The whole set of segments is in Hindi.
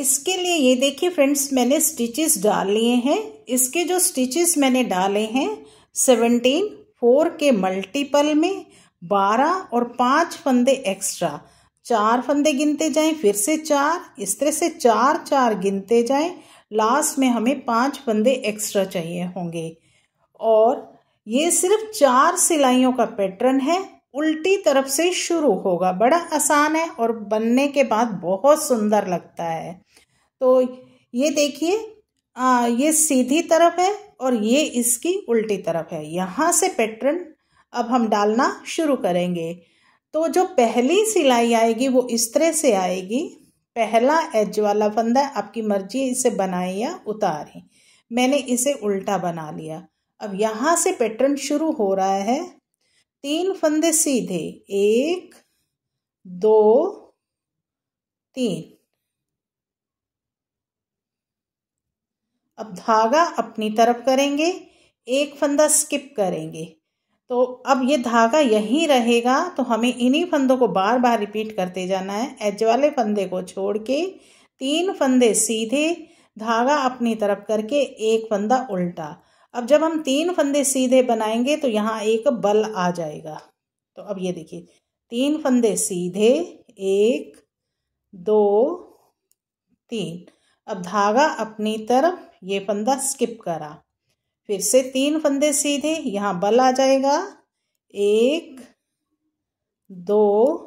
इसके लिए ये देखिए फ्रेंड्स, मैंने स्टिचेस डाल लिए हैं। इसके जो स्टिचेस मैंने डाले हैं 17, 4 के मल्टीपल में 12 और 5 फंदे एक्स्ट्रा, 4 फंदे गिनते जाएं, फिर से 4, इस तरह से 4 4 गिनते जाएं। लास्ट में हमें 5 फंदे एक्स्ट्रा चाहिए होंगे। और ये सिर्फ 4 सिलाइयों का पैटर्न है, उल्टी तरफ से शुरू होगा। बड़ा आसान है और बनने के बाद बहुत सुंदर लगता है। तो ये देखिए, ये सीधी तरफ है और ये इसकी उल्टी तरफ है। यहाँ से पैटर्न अब हम डालना शुरू करेंगे। तो जो पहली सिलाई आएगी वो इस तरह से आएगी। पहला एज वाला फंदा, आपकी मर्जी इसे बनाएं या उतारें। मैंने इसे उल्टा बना लिया। अब यहाँ से पैटर्न शुरू हो रहा है। 3 फंदे सीधे, 1 2 3। अब धागा अपनी तरफ करेंगे, 1 फंदा स्किप करेंगे। तो अब ये धागा यहीं रहेगा, तो हमें इन्हीं फंदों को बार बार रिपीट करते जाना है। एज वाले फंदे को छोड़ के 3 फंदे सीधे, धागा अपनी तरफ करके 1 फंदा उल्टा। अब जब हम 3 फंदे सीधे बनाएंगे तो यहाँ एक बल आ जाएगा। तो अब ये देखिए, 3 फंदे सीधे, 1 2 3। अब धागा अपनी तरफ, ये फंदा स्किप करा, फिर से 3 फंदे सीधे, यहाँ बल आ जाएगा, 1 2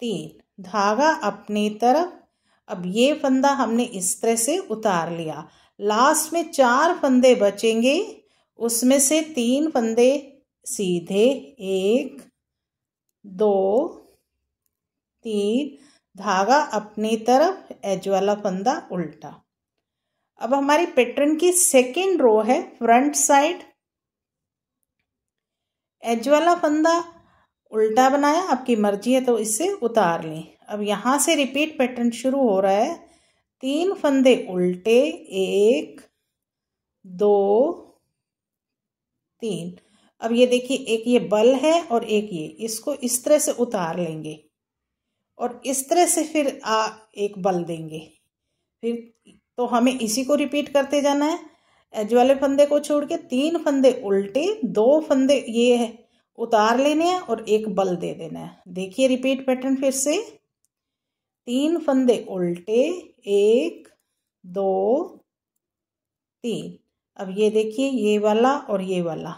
3। धागा अपनी तरफ। अब ये फंदा हमने इस तरह से उतार लिया। लास्ट में 4 फंदे बचेंगे, उसमें से 3 फंदे सीधे, 1 2 3। धागा अपनी तरफ, एज वाला फंदा उल्टा। अब हमारी पैटर्न की सेकेंड रो है फ्रंट साइड। एज वाला फंदा उल्टा बनाया, आपकी मर्जी है तो इससे उतार लें। अब यहाँ से रिपीट पैटर्न शुरू हो रहा है। 3 फंदे उल्टे, 1 2 3। अब ये देखिए, एक ये बल है और एक ये, इसको इस तरह से उतार लेंगे और इस तरह से फिर एक बल देंगे। फिर तो हमें इसी को रिपीट करते जाना है। एज वाले फंदे को छोड़ के 3 फंदे उल्टे, 2 फंदे ये है उतार लेने हैं और एक बल दे देना है। देखिए रिपीट पैटर्न फिर से। 3 फंदे उल्टे, 1 2 3। अब ये देखिए, ये वाला और ये वाला,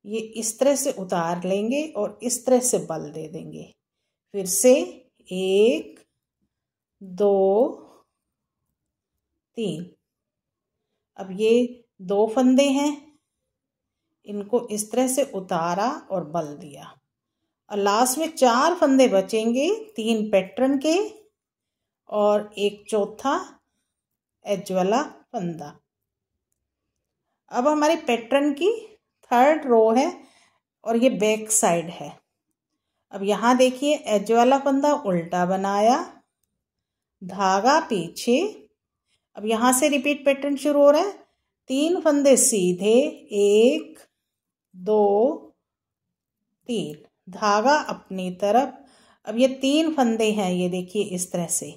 ये इस तरह से उतार लेंगे और इस तरह से बल दे देंगे। फिर से 1 2 3। अब ये 2 फंदे हैं, इनको इस तरह से उतारा और बल दिया। और लास्ट में 4 फंदे बचेंगे, 3 पैटर्न के और एक चौथा एज वाला फंदा। अब हमारी पैटर्न की थर्ड रो है और ये बैक साइड है। अब यहाँ देखिए, एज वाला फंदा उल्टा बनाया, धागा पीछे। अब यहाँ से रिपीट पैटर्न शुरू हो रहा है। 3 फंदे सीधे, 1 2 3। धागा अपनी तरफ। अब ये 3 फंदे हैं, ये देखिए इस तरह से।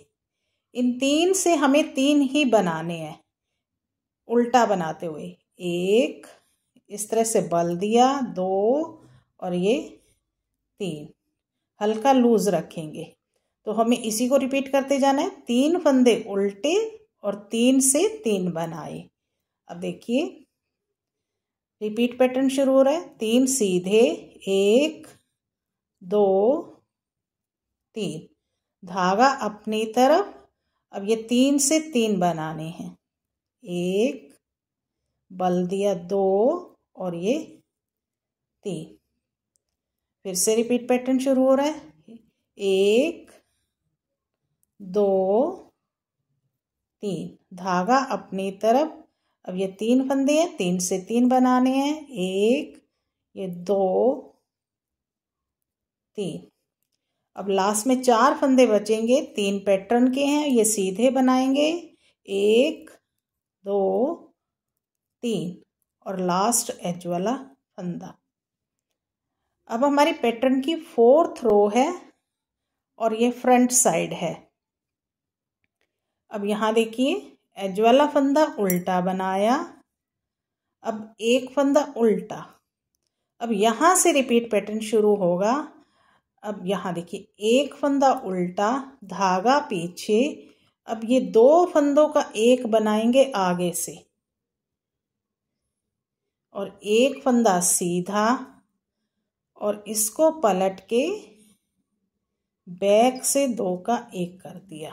इन 3 से हमें 3 ही बनाने हैं उल्टा बनाते हुए। 1 इस तरह से बल दिया, 2 और ये 3। हल्का लूज रखेंगे। तो हमें इसी को रिपीट करते जाना है। 3 फंदे उल्टे और 3 से 3 बनाए। अब देखिए रिपीट पैटर्न शुरू हो रहा है। 3 सीधे, 1 2 3। धागा अपनी तरफ। अब ये 3 से 3 बनाने हैं। 1 बल दिया, 2 और ये 3। फिर से रिपीट पैटर्न शुरू हो रहा है। 1 2 3। धागा अपनी तरफ। अब ये 3 फंदे हैं, 3 से 3 बनाने हैं। 1 ये 2 3। अब लास्ट में 4 फंदे बचेंगे, 3 पैटर्न के हैं, ये सीधे बनाएंगे। 1 2 3 और लास्ट एज वाला फंदा। अब हमारी पैटर्न की फोर्थ रो है और ये फ्रंट साइड है। अब यहाँ देखिए एज वाला फंदा उल्टा बनाया, अब एक फंदा उल्टा। अब यहाँ से रिपीट पैटर्न शुरू होगा। अब यहाँ देखिए एक फंदा उल्टा, धागा पीछे। अब ये दो फंदों का एक बनाएंगे आगे से और एक फंदा सीधा और इसको पलट के बैक से दो का एक कर दिया।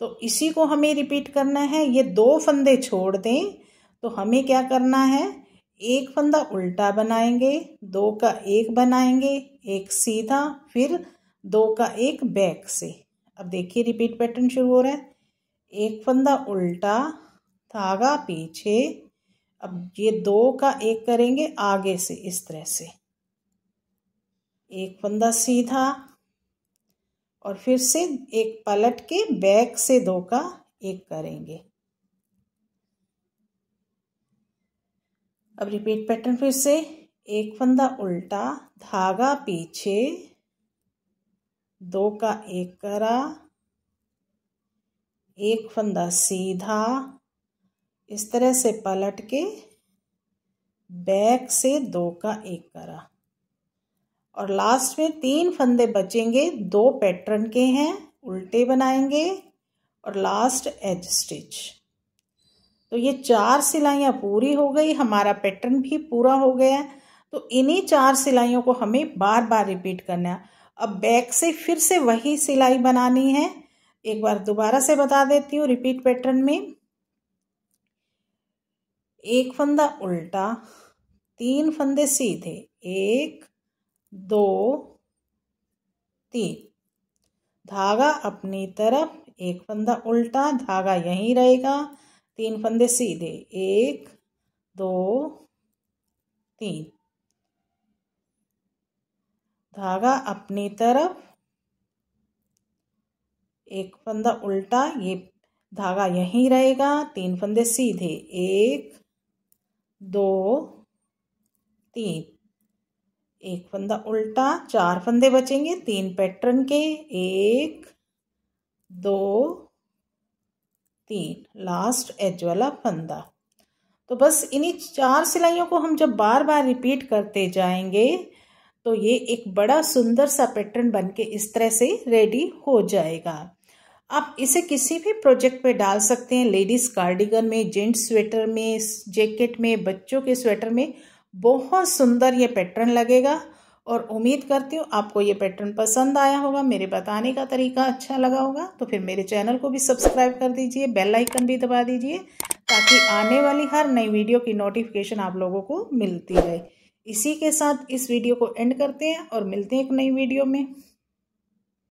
तो इसी को हमें रिपीट करना है। ये दो फंदे छोड़ दें तो हमें क्या करना है, एक फंदा उल्टा बनाएंगे, दो का एक बनाएंगे, एक सीधा, फिर दो का एक बैक से। अब देखिए रिपीट पैटर्न शुरू हो रहा है। एक फंदा उल्टा, धागा पीछे। अब ये दो का एक करेंगे आगे से इस तरह से, एक फंदा सीधा और फिर से एक पलट के बैक से दो का एक करेंगे। अब रिपीट पैटर्न फिर से, एक फंदा उल्टा, धागा पीछे, दो का एक करा, एक फंदा सीधा, इस तरह से पलट के बैक से दो का एक करा और लास्ट में तीन फंदे बचेंगे, दो पैटर्न के हैं, उल्टे बनाएंगे और लास्ट एज स्टिच। तो ये 4 सिलाइयाँ पूरी हो गई, हमारा पैटर्न भी पूरा हो गया। तो इन्हीं 4 सिलाइयों को हमें बार बार रिपीट करना है। अब बैक से फिर से वही सिलाई बनानी है। एक बार दोबारा से बता देती हूँ। रिपीट पैटर्न में एक फंदा उल्टा, तीन फंदे सीधे, एक दो तीन, धागा अपनी तरफ, एक फंदा उल्टा, धागा यहीं रहेगा, तीन फंदे सीधे, एक दो तीन, धागा अपनी तरफ, एक फंदा उल्टा, ये धागा यहीं रहेगा, तीन फंदे सीधे, एक दो तीन, एक फंदा उल्टा, 4 फंदे बचेंगे, 3 पैटर्न के, एक दो तीन, लास्ट एज वाला फंदा। तो बस इन्हीं 4 सिलाइयों को हम जब बार बार रिपीट करते जाएंगे तो ये एक बड़ा सुंदर सा पैटर्न बनके इस तरह से रेडी हो जाएगा। आप इसे किसी भी प्रोजेक्ट पे डाल सकते हैं, लेडीज कार्डिगन में, जेंट्स स्वेटर में, जैकेट में, बच्चों के स्वेटर में। बहुत सुंदर ये पैटर्न लगेगा और उम्मीद करती हूँ आपको ये पैटर्न पसंद आया होगा, मेरे बताने का तरीका अच्छा लगा होगा। तो फिर मेरे चैनल को भी सब्सक्राइब कर दीजिए, बेल आइकन भी दबा दीजिए ताकि आने वाली हर नई वीडियो की नोटिफिकेशन आप लोगों को मिलती रहे। इसी के साथ इस वीडियो को एंड करते हैं और मिलते हैं एक नई वीडियो में।